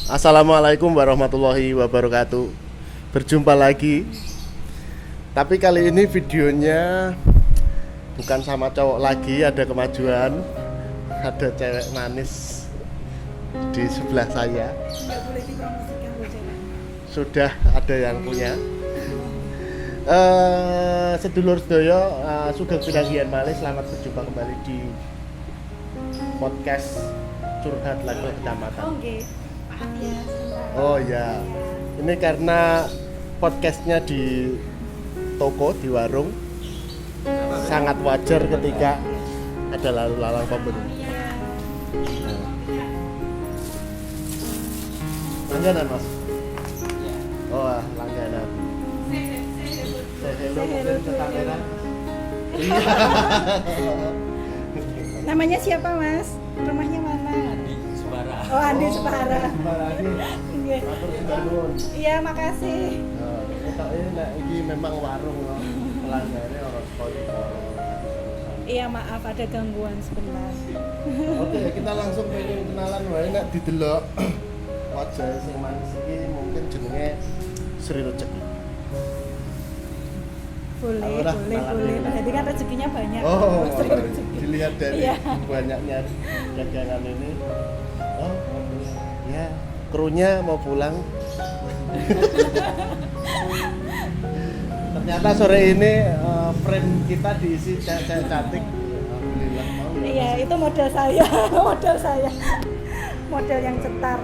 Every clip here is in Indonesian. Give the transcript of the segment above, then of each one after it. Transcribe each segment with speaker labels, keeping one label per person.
Speaker 1: Assalamualaikum warahmatullahi wabarakatuh. Berjumpa lagi. Tapi kali ini videonya bukan sama cowok lagi, ada kemajuan. Ada cewek manis di sebelah saya.
Speaker 2: Nggak boleh dipromosikan loh cewek.
Speaker 1: Sudah ada yang punya. Sedulur sedoyo, Sugeng Pinanggihan malih, selamat berjumpa kembali di podcast Curhat Level Kecamatan.
Speaker 2: Oke. Maaf ya sebentar.
Speaker 1: Oh ya, ini karena podcastnya di toko, di warung, sangat wajar ketika ada lalu lalang pembeli.
Speaker 2: Iya.
Speaker 1: Langganan mas? Oh langganan. Say hello mungkin ke kamera. Iya.
Speaker 2: Namanya siapa mas? Rumahnya mana? Oh Andi Supara. Iya.
Speaker 1: Matur sembah nuwun.
Speaker 2: Iya makasih.
Speaker 1: Ini memang warung loh. Pelanggannya orang sponsor.
Speaker 2: Iya maaf ada gangguan sebentar.
Speaker 1: Oke, kita langsung pengen kenalan wae nek didelok wajah sing manis iki mungkin jenenge Sri Rezeki.
Speaker 2: Boleh,
Speaker 1: Ora,
Speaker 2: boleh,
Speaker 1: kenalan
Speaker 2: boleh.
Speaker 1: dulu.
Speaker 2: Berarti kan rezekinya banyak.
Speaker 1: Oh,
Speaker 2: Sri rezeki.
Speaker 1: dilihat dari
Speaker 2: Iya.
Speaker 1: banyaknya dagangan ini. Oh, ya, krunya mau pulang. Ternyata sore ini frame kita diisi cewek cantik. Alhamdulillah mau. Ya.
Speaker 2: Iya itu model saya, model saya, model yang cetar.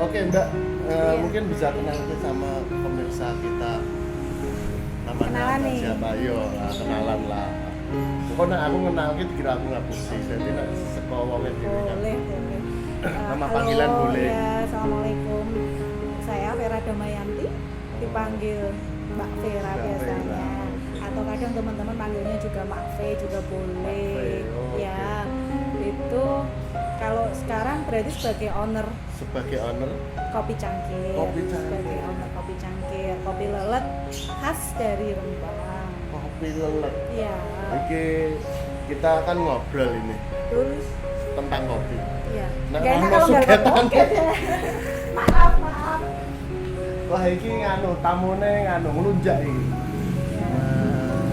Speaker 1: Oke, Mbak,
Speaker 2: Iya.
Speaker 1: mungkin bisa kenalin sama pemirsa kita. Namanya
Speaker 2: Kenalan
Speaker 1: apa,
Speaker 2: nih.
Speaker 1: siapa? Yo, kenalan lah. Pokoknya aku kenal gitu kira aku ngapusi. Jadi nek sekolah wonge dhewe kan.
Speaker 2: Boleh, boleh.
Speaker 1: Nama
Speaker 2: Halo,
Speaker 1: panggilan boleh.
Speaker 2: Ya, assalamuallah. Saya Vera Damayanti, dipanggil Mbak Vera
Speaker 1: Mbak
Speaker 2: biasanya.
Speaker 1: Vera.
Speaker 2: Atau kadang teman-teman panggilnya juga Mbak V juga boleh.
Speaker 1: Mbak V, oh,
Speaker 2: Ya, itu kalau sekarang berarti sebagai owner
Speaker 1: Sebagai owner
Speaker 2: Kopi Cangkir.
Speaker 1: Kopi Cangkir.
Speaker 2: Sebagai owner Kopi Cangkir, kopi lelet khas dari Rembang.
Speaker 1: kopi lelet.
Speaker 2: Iya.
Speaker 1: Oke, kita akan ngobrol ini
Speaker 2: Terus
Speaker 1: tentang kopi.
Speaker 2: iya.
Speaker 1: Nah,
Speaker 2: Nggak enak
Speaker 1: ono
Speaker 2: kalau nggak
Speaker 1: sugetan.
Speaker 2: podcast ya. Maaf, maaf.
Speaker 1: Wah, iki nganu tamune nganu ngelunjak iki.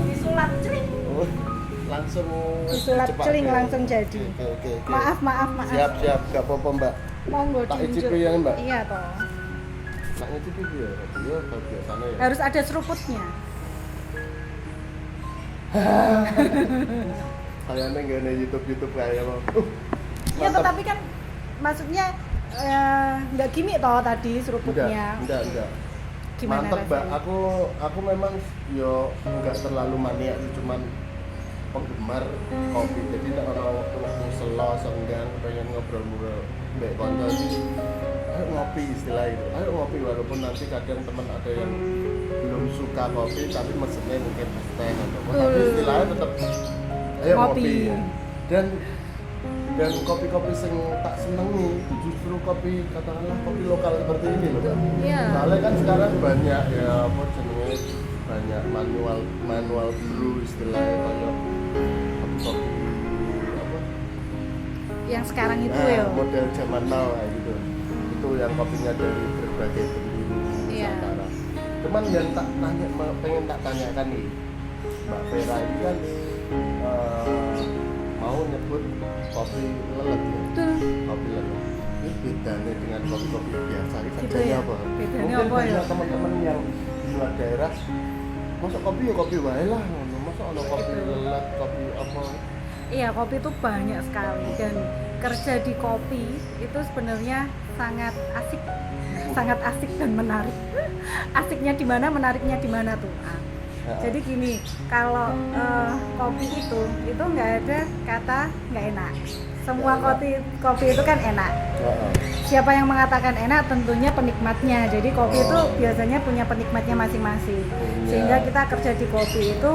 Speaker 2: Disulap celing.
Speaker 1: Oh, langsung
Speaker 2: Disulap
Speaker 1: cepat
Speaker 2: celing
Speaker 1: ya.
Speaker 2: langsung jadi.
Speaker 1: Oke.
Speaker 2: Maaf, maaf, maaf.
Speaker 1: Siap, gak apa-apa, Mbak.
Speaker 2: Monggo
Speaker 1: Tak
Speaker 2: diunjuk.
Speaker 1: icipi ya, Mbak?
Speaker 2: Iya toh.
Speaker 1: Nak ngicipi ya, ya biasanya ya.
Speaker 2: Harus ada seruputnya.
Speaker 1: Kayaknya nggak ada YouTube kayak mau.
Speaker 2: Ya tetapi kan maksudnya nggak gimmick toh tadi seruputnya.
Speaker 1: Enggak.
Speaker 2: Gimana
Speaker 1: Mantep, Mbak.
Speaker 2: rasanya?
Speaker 1: Aku memang yo enggak terlalu maniak sih, cuman penggemar kopi. Jadi nek ana waktu selo senggang pengen ngobrol-ngobrol mbek kanca iki, ayo ngopi istilah itu. Ayo ngopi walaupun nanti kadang teman ada yang belum suka kopi tapi maksudnya mungkin es teh atau apa. Tapi istilahnya tetap ayo
Speaker 2: Ngopi.
Speaker 1: ngopi. Dan kopi-kopi sing tak senengi itu justru kopi katakanlah kopi lokal seperti ini loh, Mbak.
Speaker 2: Iya.
Speaker 1: Soalnya kan sekarang banyak ya apa jenenge banyak manual brew istilahnya kayak kopi apa
Speaker 2: Yang sekarang itu
Speaker 1: nah,
Speaker 2: ya.
Speaker 1: model zaman now kayak gitu. Itu yang kopinya dari berbagai penjuru
Speaker 2: Iya.
Speaker 1: Nusantara. Cuman yang pengen tak tanyakan nih, Mbak Vera ini kan mau nyebut kopi lelet ya.
Speaker 2: Betul.
Speaker 1: Kopi lelet. Ini bedanya dengan kopi-kopi biasa. Ini
Speaker 2: Gitu
Speaker 1: bedanya
Speaker 2: ya?
Speaker 1: apa?
Speaker 2: Bedanya
Speaker 1: Mungkin
Speaker 2: apa ya?
Speaker 1: banyak teman-teman yang di luar daerah masa kopi ya kopi wae lah, masa ada kopi
Speaker 2: Betul.
Speaker 1: lelet, kopi apa?
Speaker 2: Iya, kopi itu banyak sekali dan kerja di kopi itu sebenarnya sangat asik dan menarik. Asiknya di mana, menariknya di mana tuh? Jadi gini, kalau kopi itu nggak ada kata nggak enak. Semua kopi itu kan enak. Siapa yang mengatakan enak tentunya penikmatnya. Jadi kopi itu biasanya punya penikmatnya masing-masing. Sehingga kita kerja di kopi itu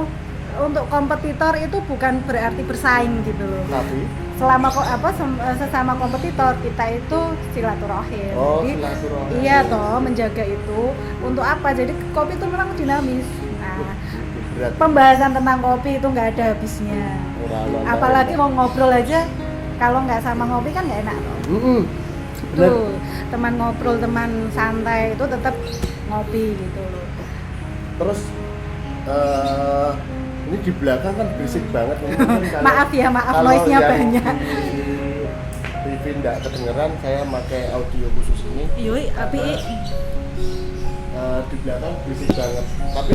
Speaker 2: untuk kompetitor itu bukan berarti bersaing gitu loh.
Speaker 1: Tapi
Speaker 2: Selama sesama kompetitor kita itu silaturahim.
Speaker 1: Oh,
Speaker 2: Jadi
Speaker 1: silaturahim.
Speaker 2: iya toh menjaga itu untuk apa? Jadi kopi itu memang dinamis. Nah,
Speaker 1: berat.
Speaker 2: pembahasan tentang kopi itu nggak ada habisnya.
Speaker 1: Ora-ora.
Speaker 2: Apalagi mau ngobrol aja kalau nggak sama ngopi kan nggak enak toh. gitu. Teman ngobrol, teman santai itu tetap ngopi gitu loh.
Speaker 1: Terus ini di belakang kan berisik banget nih.
Speaker 2: Maaf ya, noise-nya banyak.
Speaker 1: TV nggak kedengeran, saya pakai audio khusus ini.
Speaker 2: Yoi, api.
Speaker 1: Di belakang berisik banget. Tapi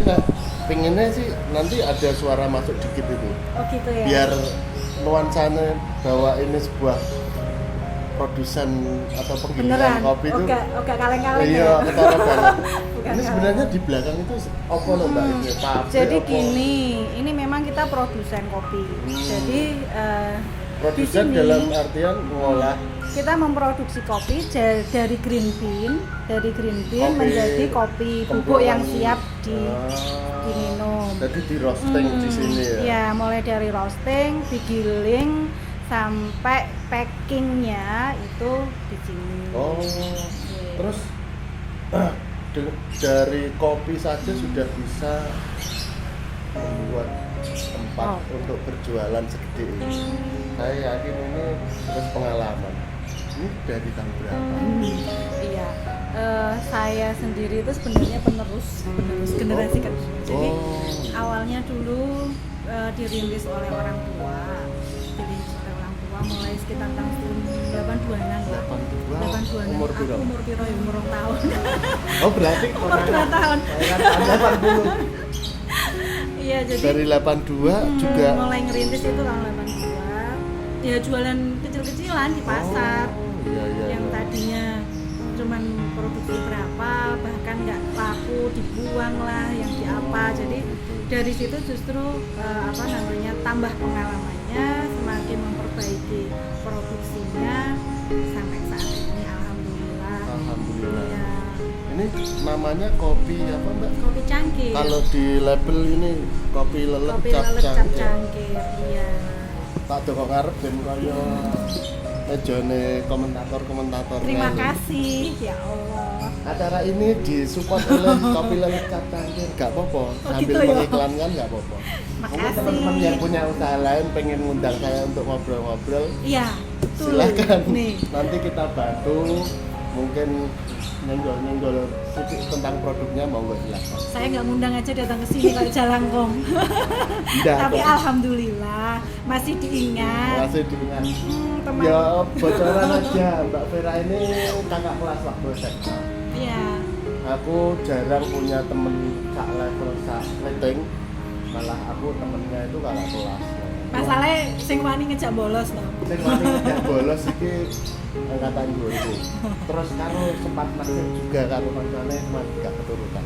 Speaker 1: pengennya sih nanti ada suara masuk dikit itu.
Speaker 2: Oh gitu ya.
Speaker 1: Biar nuansanya bahwa ini sebuah produsen atau penggilingan kopi itu.
Speaker 2: Oke, kaleng-kaleng
Speaker 1: iya,
Speaker 2: ya.
Speaker 1: ketara banget.
Speaker 2: Bukan
Speaker 1: Ini sebenarnya di belakang itu apa loh Mbak? Ini pabrik
Speaker 2: Jadi
Speaker 1: apa?
Speaker 2: gini, ini memang kita produsen kopi. Jadi
Speaker 1: Produsen
Speaker 2: di sini
Speaker 1: dalam artian mengolah
Speaker 2: kita memproduksi kopi dari green bean
Speaker 1: Kopi
Speaker 2: menjadi kopi bubuk yang siap diminum.
Speaker 1: Jadi di roasting di sini ya.
Speaker 2: Ya, mulai dari roasting, digiling sampai packingnya itu di sini.
Speaker 1: Oh.
Speaker 2: Oke.
Speaker 1: Terus dari kopi saja sudah bisa membuat tempat untuk berjualan segede ini. Saya yakin ini terus pengalaman. Ini dari tahun berapa?
Speaker 2: Iya, saya sendiri itu sebenarnya penerus generasi kedua. Jadi awalnya dulu dirintis oleh orang tua, mulai sekitar tahun 82-an lah. 82-an.
Speaker 1: Umur
Speaker 2: Aku
Speaker 1: piro?
Speaker 2: umur piro ya, umur tahun.
Speaker 1: Oh berarti
Speaker 2: Umur 2 tahun.
Speaker 1: Saya kan 80.
Speaker 2: Iya, jadi
Speaker 1: Dari 82 juga.
Speaker 2: mulai ngerintis itu tahun 82. Ya jualan kecil-kecilan di pasar.
Speaker 1: Iya.
Speaker 2: Yang tadinya cuman produksi berapa, bahkan nggak laku, dibuang lah, yang di apa. Jadi dari situ justru tambah pengalamannya, semakin memperbaiki produksinya sampai saat ini alhamdulillah. Ya.
Speaker 1: Ini namanya kopi apa Mbak?
Speaker 2: Kopi cangkir.
Speaker 1: Kalau di label ini kopi lelet
Speaker 2: Kopi
Speaker 1: cap
Speaker 2: lelet cap
Speaker 1: cangkir.
Speaker 2: cangkir. Iya.
Speaker 1: Tak dok ngarep ben kaya mejane komentator-komentator.
Speaker 2: Terima kasih ya Allah.
Speaker 1: Acara ini disupport oleh kopi lelet cap cangkir. Gak apa-apa. Sambil
Speaker 2: gitu ya?
Speaker 1: mengiklankan gak apa-apa. Mungkin
Speaker 2: Makasih.
Speaker 1: teman-teman yang punya usaha lain pengen ngundang saya untuk ngobrol-ngobrol.
Speaker 2: Iya, betul.
Speaker 1: Silakan.
Speaker 2: Nih.
Speaker 1: Nanti kita bantu. Mungkin nyenggol sedikit tentang produknya, mau nggak silakan.
Speaker 2: Saya nggak ngundang aja datang ke sini kayak jalangkong. Tapi alhamdulillah masih diingat.
Speaker 1: Masih diingat.
Speaker 2: Teman.
Speaker 1: Ya bocoran aja, Mbak Vera ini kakak kelas waktu SMA.
Speaker 2: Iya.
Speaker 1: Aku jarang punya temen sak level sak rating, malah aku temennya itu kakak kelas.
Speaker 2: Masalahnya sing wani ngejak bolos loh.
Speaker 1: Sing wani ngejak bolos iki angkatan 2000. Terus karo sempat naksir juga karo kancane cuma gak keturutan.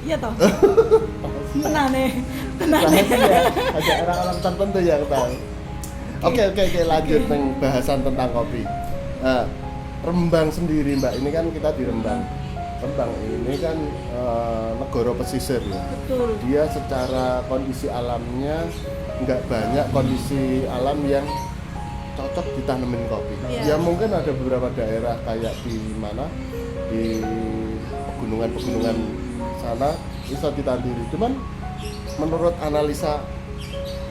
Speaker 2: Iya toh. Tenane.
Speaker 1: Ya, ada orang-orang tertentu yang tahu. Oke, lanjut bahasan tentang kopi. Nah, Rembang sendiri Mbak, ini kan kita di Rembang. Rembang ini kan negara pesisir ya.
Speaker 2: Betul.
Speaker 1: Dia secara kondisi alamnya nggak banyak kondisi alam yang cocok ditanemin kopi.
Speaker 2: Iya.
Speaker 1: Ya mungkin ada beberapa daerah kayak di mana di pegunungan sana bisa ditandiri. Cuman menurut analisa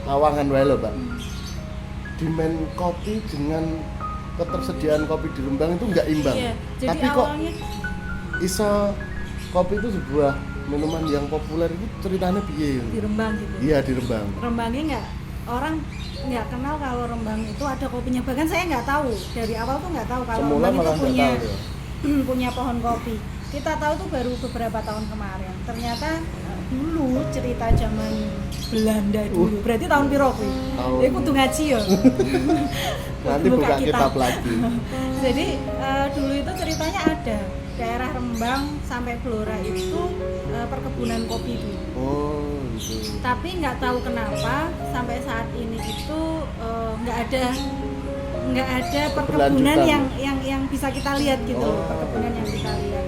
Speaker 1: awangan wae lho, Mbak. Demand kopi dengan ketersediaan kopi di Rembang itu nggak imbang.
Speaker 2: Iya. Jadi
Speaker 1: Tapi kok
Speaker 2: awalnya
Speaker 1: iso kopi itu sebuah minuman yang populer itu ceritanya piye?
Speaker 2: di Rembang gitu.
Speaker 1: Iya di Rembang.
Speaker 2: Rembangnya orang nggak kenal kalau Rembang itu ada kopinya, bahkan saya nggak tahu dari awal tuh nggak tahu kalau
Speaker 1: Semula
Speaker 2: Rembang itu
Speaker 1: malah nggak
Speaker 2: punya
Speaker 1: tahu ya.
Speaker 2: punya pohon kopi. Kita tahu tuh baru beberapa tahun kemarin. Ternyata dulu cerita zaman Belanda dulu. Berarti tahun piro kuwi?
Speaker 1: Tahun-
Speaker 2: Ya kudu ngaji ya.
Speaker 1: Nanti
Speaker 2: Kudu
Speaker 1: buka kitab lagi.
Speaker 2: Jadi dulu itu ceritanya ada daerah Rembang sampai Blora itu perkebunan kopi dulu.
Speaker 1: Oh, gitu.
Speaker 2: Tapi nggak tahu kenapa sampai saat ini itu nggak ada perkebunan
Speaker 1: Keberlanjutan.
Speaker 2: yang bisa kita lihat gitu loh,
Speaker 1: Oh.
Speaker 2: perkebunan yang kita lihat.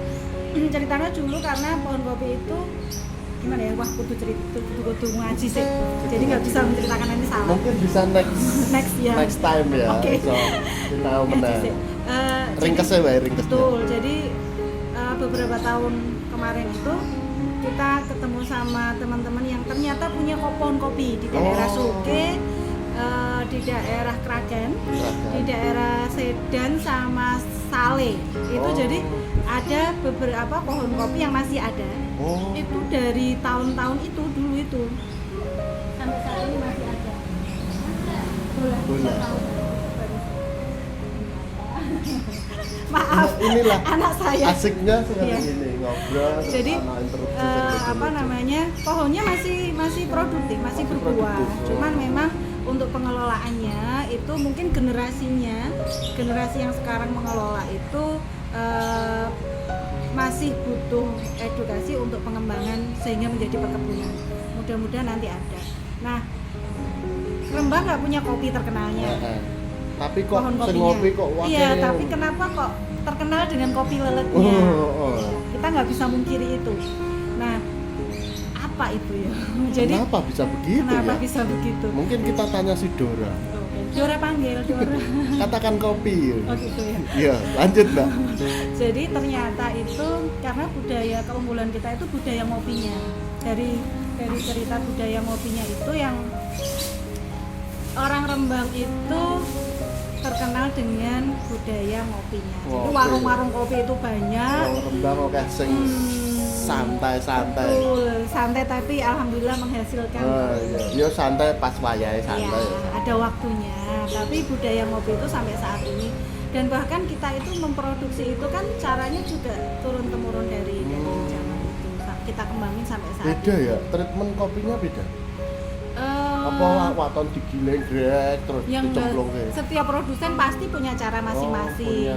Speaker 2: Ceritanya dulu karena pohon kopi itu gimana ya, wah kudu ngaji sih, jadi nggak bisa menceritakan ini salah.
Speaker 1: Mungkin bisa
Speaker 2: Next ya.
Speaker 1: next time ya.
Speaker 2: Oke.
Speaker 1: So, kita
Speaker 2: Ngaji
Speaker 1: menang.
Speaker 2: sih.
Speaker 1: Ringkesnya Mbak, ringkesnya.
Speaker 2: Betul, jadi beberapa tahun kemarin itu kita ketemu sama teman-teman yang ternyata punya pohon kopi di daerah
Speaker 1: Oh.
Speaker 2: Suke, di daerah Kragen,
Speaker 1: Kragen.
Speaker 2: di daerah Sedan sama Sale. Itu
Speaker 1: Oh.
Speaker 2: jadi ada beberapa pohon kopi yang masih ada.
Speaker 1: Oh.
Speaker 2: Itu dari tahun-tahun itu dulu itu sampai saat ini masih ada. Boleh.
Speaker 1: Boleh.
Speaker 2: Maaf,
Speaker 1: Inilah
Speaker 2: anak saya.
Speaker 1: asiknya seperti
Speaker 2: Iya.
Speaker 1: ini ngobrol
Speaker 2: Jadi
Speaker 1: sama interupsi
Speaker 2: apa namanya, pohonnya masih produktif, masih
Speaker 1: Masih
Speaker 2: berbuah.
Speaker 1: produktif, oh.
Speaker 2: Cuman memang untuk pengelolaannya itu mungkin generasi yang sekarang mengelola itu masih butuh edukasi untuk pengembangan sehingga menjadi perkebunan. Mudah-mudahan nanti ada. Nah, Rembang nggak punya kopi terkenalnya.
Speaker 1: Tapi kok
Speaker 2: Pohon
Speaker 1: sing
Speaker 2: kopinya.
Speaker 1: ngopi kok
Speaker 2: Iya,
Speaker 1: wakilnya-
Speaker 2: tapi kenapa kok terkenal dengan kopi leletnya?
Speaker 1: Oh.
Speaker 2: Kita nggak bisa mungkiri itu. Nah, apa itu ya? Jadi
Speaker 1: Kenapa bisa begitu
Speaker 2: kenapa
Speaker 1: ya?
Speaker 2: bisa begitu?
Speaker 1: Mungkin kita tanya si Dora.
Speaker 2: Oke. Dora panggil Dora.
Speaker 1: Katakan kopi.
Speaker 2: Oh gitu ya.
Speaker 1: Iya, lanjut Mbak.
Speaker 2: Jadi ternyata itu karena budaya keunggulan kita itu budaya ngopinya. Dari cerita budaya ngopinya itu yang orang Rembang itu terkenal dengan budaya ngopinya. Jadi
Speaker 1: Ngopi.
Speaker 2: warung-warung kopi itu banyak.
Speaker 1: Wong Rembang oke sing santai-santai.
Speaker 2: Betul, santai tapi alhamdulillah menghasilkan.
Speaker 1: Iya. Yo santai pas wayahe santai.
Speaker 2: Iya, ada waktunya. Tapi budaya ngopi itu sampai saat ini dan bahkan kita itu memproduksi itu kan caranya juga turun temurun dari zaman itu. Kita kembangin sampai saat
Speaker 1: Beda
Speaker 2: ini.
Speaker 1: ya, treatment kopinya beda.
Speaker 2: Eh,
Speaker 1: Apa waton digiling grek terus
Speaker 2: yang
Speaker 1: dicemplungke.
Speaker 2: setiap produsen pasti punya cara masing-masing.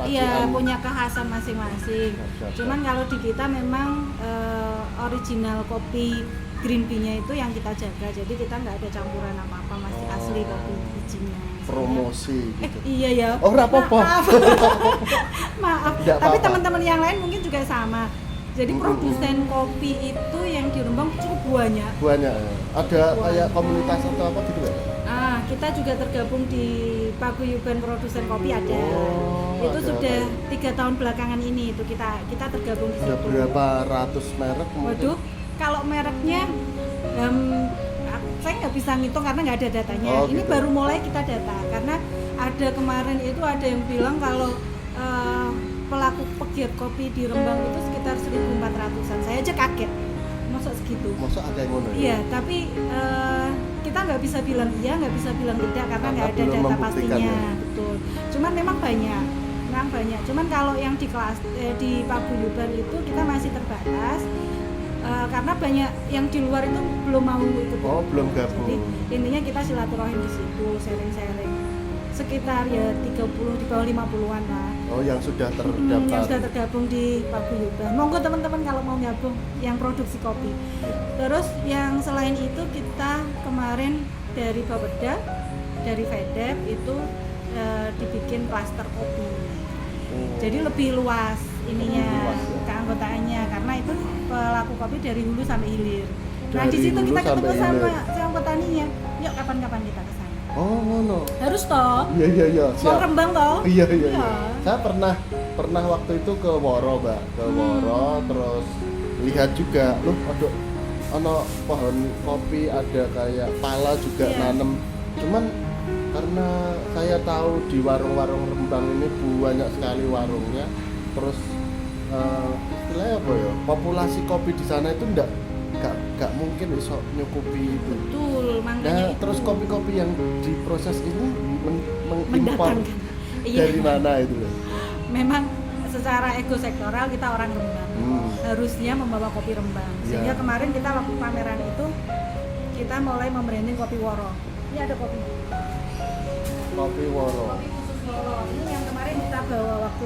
Speaker 2: Iya, punya kekhasan masing-masing.
Speaker 1: Siap.
Speaker 2: Cuman kalau di kita memang original kopi green bee-nya itu yang kita jaga. Jadi kita nggak ada campuran apa-apa, masih asli kopi bijinya.
Speaker 1: Promosi gitu.
Speaker 2: Iya ya.
Speaker 1: Oh, ora apa-apa.
Speaker 2: Maaf. Maaf.
Speaker 1: Nggak
Speaker 2: Tapi
Speaker 1: apa-apa.
Speaker 2: teman-teman yang lain mungkin juga sama. Jadi produsen kopi itu yang di Rembang cukup banyak.
Speaker 1: Banyak. Ada kayak komunitas atau apa gitu ya?
Speaker 2: Kita juga tergabung di Paguyuban Produsen Kopi ada.
Speaker 1: Oh,
Speaker 2: Itu
Speaker 1: ada
Speaker 2: sudah
Speaker 1: apa
Speaker 2: 3 tahun belakangan ini itu kita tergabung di
Speaker 1: Ada
Speaker 2: situ.
Speaker 1: berapa ratus merek mungkin?
Speaker 2: Waduh, kalau mereknya saya nggak bisa ngitung karena nggak ada datanya.
Speaker 1: Oh,
Speaker 2: Ini
Speaker 1: gitu.
Speaker 2: baru mulai kita data karena ada kemarin itu ada yang bilang kalau pelaku pegiat kopi di Rembang itu sekitar 1.400-an. Saya aja kaget, masa segitu.
Speaker 1: Masa ada yang ngono ya?
Speaker 2: Iya, tapi kita nggak bisa bilang iya, nggak bisa bilang tidak karena nggak ada
Speaker 1: belum
Speaker 2: data
Speaker 1: membuktikan
Speaker 2: pastinya,
Speaker 1: ya.
Speaker 2: betul. Cuman memang banyak. Cuman kalau yang di kelas di Paguyuban itu kita masih terbatas karena banyak yang di luar itu belum mau ikut.
Speaker 1: Oh, belum gabung.
Speaker 2: Jadi intinya kita silaturahim di situ, sharing-sharing. Sekitar ya 30 di bawah 50-an lah.
Speaker 1: Oh, yang sudah
Speaker 2: Yang
Speaker 1: terdaftar.
Speaker 2: sudah tergabung di Paguyuban. Monggo teman-teman kalau mau gabung yang produksi kopi. Terus yang selain itu kita kemarin dari Bapeda, dari FEDEP itu dibikin klaster kopi.
Speaker 1: Oh.
Speaker 2: Jadi lebih luas ininya
Speaker 1: Luas, ya.
Speaker 2: keanggotaannya karena itu pelaku kopi dari hulu sampai hilir. Nah
Speaker 1: Dari
Speaker 2: di situ
Speaker 1: hulu
Speaker 2: kita ketemu
Speaker 1: sampai
Speaker 2: sama
Speaker 1: hilir.
Speaker 2: petaninya. Yuk kapan-kapan kita ke sana.
Speaker 1: Oh, ngono.
Speaker 2: Harus toh.
Speaker 1: Iya.
Speaker 2: Mau
Speaker 1: Siap.
Speaker 2: Rembang toh?
Speaker 1: Iya.
Speaker 2: Iya.
Speaker 1: Saya pernah waktu itu ke Woro, Mbak. Ke Woro terus lihat juga, loh ada pohon kopi, ada kayak pala juga
Speaker 2: Iya.
Speaker 1: nanem. Cuman karena saya tahu di warung-warung Rembang ini banyak sekali warungnya, terus istilahnya apa ya? Populasi kopi di sana itu nggak mungkin bisa nyukupi itu.
Speaker 2: Betul, makanya
Speaker 1: Nah,
Speaker 2: itu
Speaker 1: terus kopi-kopi yang diproses ini mengimpor
Speaker 2: mendatangkan. Iya.
Speaker 1: dari mana itu loh?
Speaker 2: Memang secara ego sektoral kita orang Rembang. Harusnya membawa kopi Rembang.
Speaker 1: Iya.
Speaker 2: Sehingga kemarin kita waktu pameran itu kita mulai membranding kopi Woro. Ini ada kopi.
Speaker 1: Kopi Woro.
Speaker 2: Kopi khusus Woro. Ini yang kemarin kita bawa waktu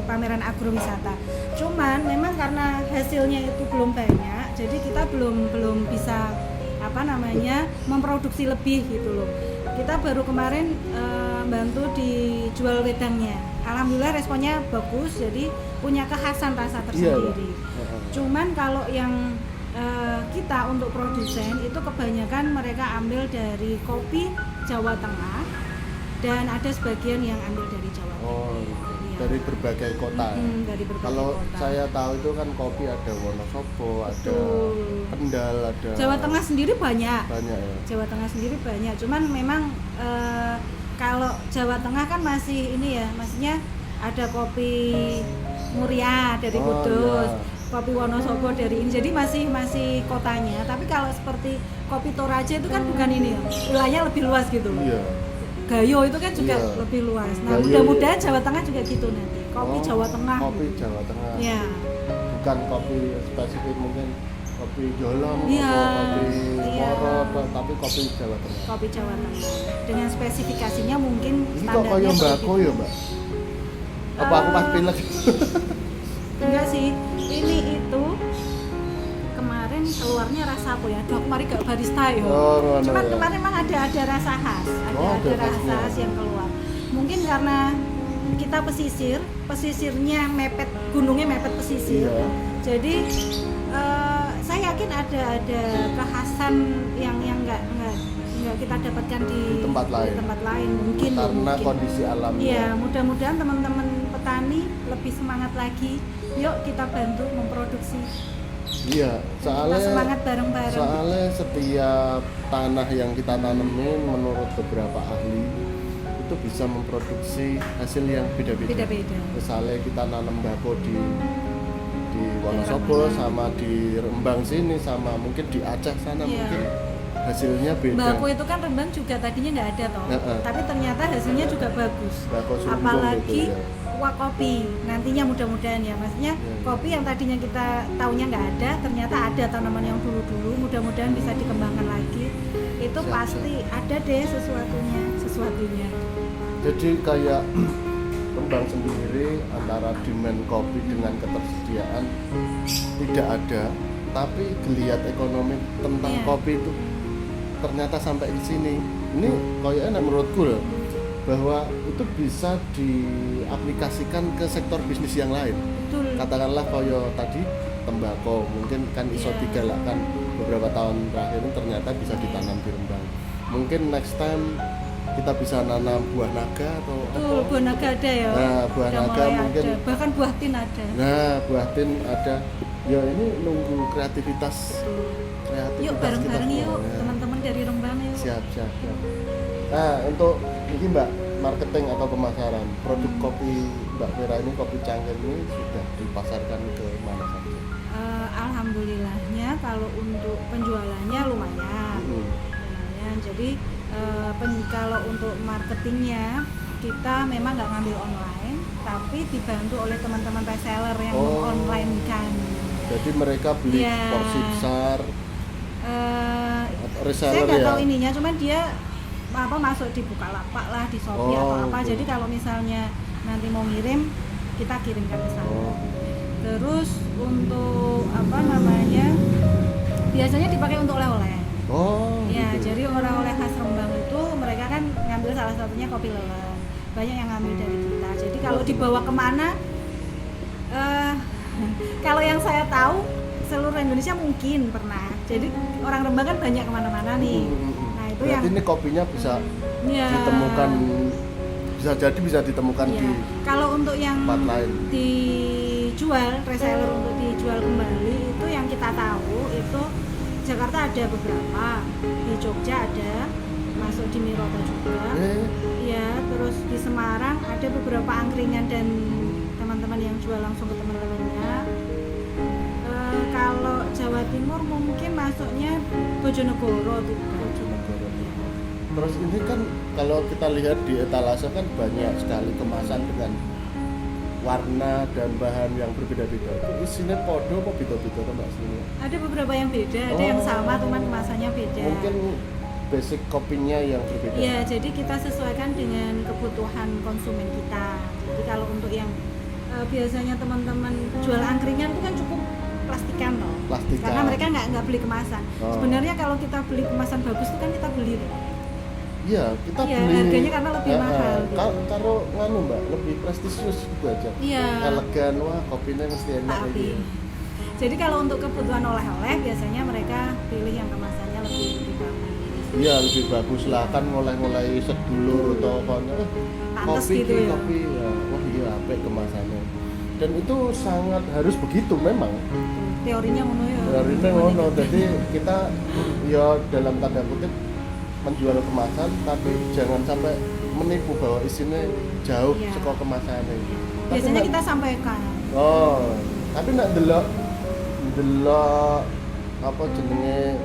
Speaker 2: pameran agrowisata. Cuman memang karena hasilnya itu belum banyak, jadi kita belum bisa memproduksi lebih gitu loh. Kita baru kemarin bantu dijual wedangnya. Alhamdulillah responnya bagus, jadi punya kekhasan rasa tersendiri. Cuman kalau yang kita untuk produsen itu kebanyakan mereka ambil dari kopi Jawa Tengah dan ada sebagian yang ambil dari Jawa Timur.
Speaker 1: Oh,
Speaker 2: Ya, iya.
Speaker 1: dari berbagai kota.
Speaker 2: Dari berbagai
Speaker 1: Kalau
Speaker 2: kota.
Speaker 1: saya tahu itu kan kopi ada Wonosobo, ada
Speaker 2: Betul.
Speaker 1: Kendal, ada
Speaker 2: Jawa Tengah sendiri banyak.
Speaker 1: banyak ya.
Speaker 2: Jawa Tengah sendiri banyak. Cuman memang kalau Jawa Tengah kan masih ini ya, maksudnya ada kopi Muria dari
Speaker 1: Oh,
Speaker 2: Kudus,
Speaker 1: iya.
Speaker 2: kopi Wonosobo dari ini. Jadi masih kotanya. Tapi kalau seperti kopi Toraja itu kan bukan ini ya. Wilayahnya lebih luas gitu loh.
Speaker 1: Iya.
Speaker 2: Gayo itu kan juga
Speaker 1: Iya.
Speaker 2: lebih luas. Nah,
Speaker 1: Gayo
Speaker 2: mudah-mudahan Jawa Tengah juga gitu nanti. Kopi
Speaker 1: Oh,
Speaker 2: Jawa Tengah.
Speaker 1: Kopi
Speaker 2: gitu.
Speaker 1: Jawa Tengah.
Speaker 2: Ya.
Speaker 1: Bukan kopi spesifik mungkin kopi Jolong
Speaker 2: Iya.
Speaker 1: atau kopi
Speaker 2: Iya.
Speaker 1: Moro, tapi kopi Jawa Tengah.
Speaker 2: Kopi Jawa Tengah. Dengan spesifikasinya mungkin
Speaker 1: Ini kok
Speaker 2: standarnya
Speaker 1: kayak
Speaker 2: seperti
Speaker 1: mbako
Speaker 2: itu.
Speaker 1: ya, Mbak? Apa aku pas pilek?
Speaker 2: Enggak sih, ini itu kemarin keluarnya rasa apa ya? Aduh, aku kemarin gak barista ya.
Speaker 1: Oh, ngono
Speaker 2: Cuman
Speaker 1: ya.
Speaker 2: kemarin emang ada rasa khas,
Speaker 1: Oh, ada
Speaker 2: ada rasa
Speaker 1: khasnya.
Speaker 2: khas yang keluar. Mungkin karena kita pesisirnya mepet, gunungnya mepet pesisir.
Speaker 1: Iya.
Speaker 2: Jadi saya yakin ada kekhasan yang nggak kita dapatkan di
Speaker 1: tempat lain.
Speaker 2: mungkin.
Speaker 1: Karena
Speaker 2: mungkin.
Speaker 1: kondisi alamnya.
Speaker 2: Iya, mudah-mudahan teman-teman petani lebih semangat lagi. Yuk kita bantu memproduksi.
Speaker 1: Iya,
Speaker 2: Kita semangat bareng-bareng.
Speaker 1: soalnya setiap tanah yang kita tanemin menurut beberapa ahli itu bisa memproduksi hasil yang beda-beda.
Speaker 2: Beda-beda.
Speaker 1: Misalnya kita nanam bako di Wonosobo
Speaker 2: Daerah mana?
Speaker 1: sama di Rembang sini sama mungkin di Aceh sana
Speaker 2: Iya.
Speaker 1: mungkin hasilnya beda.
Speaker 2: Bako itu kan Rembang juga tadinya nggak ada toh,
Speaker 1: Heeh.
Speaker 2: tapi ternyata hasilnya juga bagus.
Speaker 1: Bako Sumbung
Speaker 2: Apalagi
Speaker 1: gitu ya.
Speaker 2: wah kopi nantinya mudah-mudahan ya, maksudnya
Speaker 1: Iya.
Speaker 2: kopi yang tadinya kita taunya nggak ada, ternyata ada tanaman yang dulu-dulu, mudah-mudahan bisa dikembangkan lagi. Itu
Speaker 1: Siap,
Speaker 2: pasti ada deh sesuatunya.
Speaker 1: Jadi kayak Rembang sendiri antara demand kopi dengan ketersediaan tidak ada, tapi geliat ekonomi tentang
Speaker 2: Iya.
Speaker 1: kopi itu ternyata sampai di sini. Ini kayaknya menurutku loh, bahwa itu bisa diaplikasikan ke sektor bisnis yang lain.
Speaker 2: Betul.
Speaker 1: Katakanlah koyo tadi tembakau, mungkin kan iso
Speaker 2: Iya.
Speaker 1: digalakkan beberapa tahun terakhir ini ternyata bisa ditanam di Rembang. Mungkin next time kita bisa nanam buah naga atau
Speaker 2: Betul, buah naga ada ya.
Speaker 1: Nah, buah
Speaker 2: Udah
Speaker 1: naga
Speaker 2: mulai
Speaker 1: mungkin.
Speaker 2: ada. Bahkan buah tin ada.
Speaker 1: Nah, buah tin ada. Ya ini nunggu kreativitas
Speaker 2: Yuk bareng-bareng
Speaker 1: kita
Speaker 2: yuk,
Speaker 1: semua, ya.
Speaker 2: teman-teman dari Rembang yuk.
Speaker 1: Siap. Nah, untuk ini Mbak, marketing atau pemasaran produk kopi Mbak Vera ini, kopi Cangkir ini sudah dipasarkan ke mana saja?
Speaker 2: Alhamdulillahnya kalau untuk penjualannya lumayan. Lumayan. Jadi kalau untuk marketingnya kita memang nggak ngambil online, tapi dibantu oleh teman-teman reseller yang
Speaker 1: Oh.
Speaker 2: online kan.
Speaker 1: Jadi mereka beli
Speaker 2: Iya.
Speaker 1: porsi besar,
Speaker 2: Saya
Speaker 1: reseller
Speaker 2: nggak
Speaker 1: ya.
Speaker 2: tahu ininya, cuman dia masuk di Bukalapak lah, di Shopee
Speaker 1: Oh,
Speaker 2: atau apa.
Speaker 1: oke.
Speaker 2: Jadi kalau misalnya nanti mau ngirim, kita kirimkan ke sana.
Speaker 1: Oh.
Speaker 2: Terus untuk biasanya dipakai untuk oleh-oleh.
Speaker 1: Oh,
Speaker 2: Ya,
Speaker 1: gitu.
Speaker 2: jadi oleh-oleh khas Rembang itu mereka kan ngambil salah satunya kopi leleng. Banyak yang ngambil dari kita. Jadi kalau dibawa kemana, kalau yang saya tahu seluruh Indonesia mungkin pernah. Jadi orang Rembang kan banyak kemana-mana nih. Nah itu
Speaker 1: Berarti
Speaker 2: yang
Speaker 1: ini kopinya bisa
Speaker 2: ya,
Speaker 1: ditemukan, bisa ditemukan
Speaker 2: ya.
Speaker 1: di
Speaker 2: Kalau untuk yang
Speaker 1: tempat lain.
Speaker 2: dijual reseller untuk dijual kembali itu yang kita tahu itu Jakarta ada beberapa, di Jogja ada, masuk di Miroto juga. Ya, terus di Semarang ada beberapa angkringan dan teman-teman yang jual langsung ke teman-temannya. Kalau Jawa Timur mungkin masuknya Bojonegoro tuh.
Speaker 1: Terus ini kan kalau kita lihat di etalase kan banyak sekali kemasan dengan warna dan bahan yang berbeda-beda. Itu isinya podo apa beda-beda tuh Mbak sini?
Speaker 2: Ada beberapa yang beda, ada yang sama cuman kemasannya beda.
Speaker 1: Mungkin basic kopinya yang berbeda.
Speaker 2: Iya, jadi kita sesuaikan dengan kebutuhan konsumen kita. Jadi kalau untuk yang biasanya teman-teman jual angkringan itu kan cukup plastikan loh.
Speaker 1: Plastikan.
Speaker 2: Karena mereka nggak beli kemasan.
Speaker 1: Oh.
Speaker 2: Sebenarnya kalau kita beli kemasan bagus itu kan kita beli.
Speaker 1: Iya, kita
Speaker 2: Iya,
Speaker 1: beli.
Speaker 2: harganya karena lebih mahal.
Speaker 1: Kalau nganu Mbak, lebih prestisius itu aja.
Speaker 2: Iya.
Speaker 1: Elegan, wah kopinya mesti enak
Speaker 2: Tapi
Speaker 1: ini.
Speaker 2: jadi kalau untuk kebutuhan oleh-oleh biasanya mereka pilih yang kemasannya lebih bagus.
Speaker 1: iya lebih bagus lah kan mulai sedulur atau kono
Speaker 2: Pantes
Speaker 1: kopi
Speaker 2: gitu
Speaker 1: ki,
Speaker 2: ya.
Speaker 1: kopi ya, wah iya apik kemasannya dan itu sangat harus begitu memang
Speaker 2: Teorinya ngono ya.
Speaker 1: dari ini ngono jadi kita ya dalam tanda kutip menjual kemasan tapi jangan sampai menipu bahwa isinya jauh
Speaker 2: Iya.
Speaker 1: saka kemasannya
Speaker 2: Biasanya kita sampaikan.
Speaker 1: oh tapi nak delok apa jenenge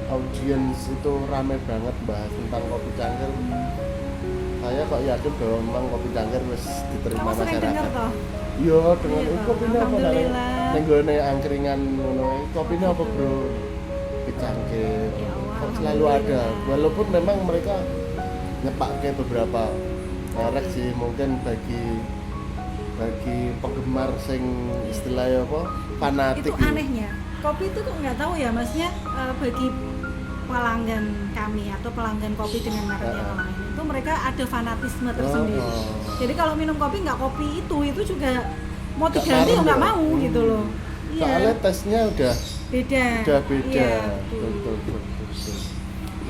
Speaker 1: audiens itu rame banget bahas tentang kopi cangkir saya kok yakin bahwa memang kopi cangkir wis diterima
Speaker 2: Kamu sering dengar
Speaker 1: masyarakat
Speaker 2: toh?
Speaker 1: iya dengan
Speaker 2: Iya,
Speaker 1: itu
Speaker 2: toh.
Speaker 1: kopinya apa
Speaker 2: Alhamdulillah.
Speaker 1: ning gone angkringan ngono kopinya apa bro kopi cangkir
Speaker 2: Ya Allah,
Speaker 1: kok selalu ada
Speaker 2: alhamdulillah.
Speaker 1: walaupun memang mereka nyepake beberapa merek sih mungkin bagi penggemar sing istilahnya apa fanatik
Speaker 2: Itu anehnya. Kopi itu kok nggak tahu ya, maksudnya bagi pelanggan kami atau pelanggan kopi dengan merek yang lain itu mereka ada fanatisme tersendiri. Jadi kalau minum kopi nggak kopi itu juga mau
Speaker 1: Nggak
Speaker 2: diganti
Speaker 1: marem
Speaker 2: nggak
Speaker 1: ya?
Speaker 2: mau gitu loh.
Speaker 1: soalnya
Speaker 2: Iya.
Speaker 1: tesnya udah
Speaker 2: Beda.
Speaker 1: beda
Speaker 2: Iya,
Speaker 1: betul.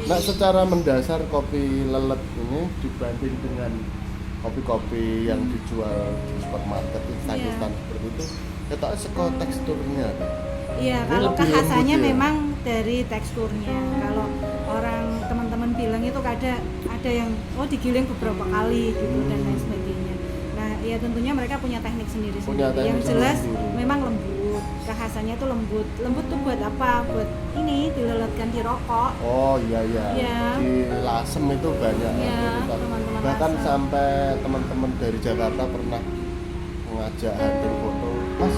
Speaker 1: Nah secara mendasar kopi lelet ini dibanding dengan kopi-kopi yang dijual di supermarket instan-instan seperti itu kita seko teksturnya
Speaker 2: Iya,
Speaker 1: Ini
Speaker 2: kalau
Speaker 1: lebih
Speaker 2: kekhasannya
Speaker 1: lembut ya?
Speaker 2: memang dari teksturnya. Kalau orang teman-teman bilang itu ada yang digiling beberapa kali gitu dan lain sebagainya. Nah, ya tentunya mereka punya teknik sendiri.
Speaker 1: Punya teknik
Speaker 2: Yang jelas
Speaker 1: sendiri.
Speaker 2: memang lembut. Kekhasannya itu lembut. Lembut tuh buat apa? Buat ini dileletkan di rokok.
Speaker 1: oh iya
Speaker 2: Iya.
Speaker 1: di Lasem itu banyak
Speaker 2: Iya,
Speaker 1: aktivitas.
Speaker 2: teman-teman
Speaker 1: bahkan
Speaker 2: Lasem.
Speaker 1: sampai teman-teman dari Jakarta pernah mengajak hadir foto mas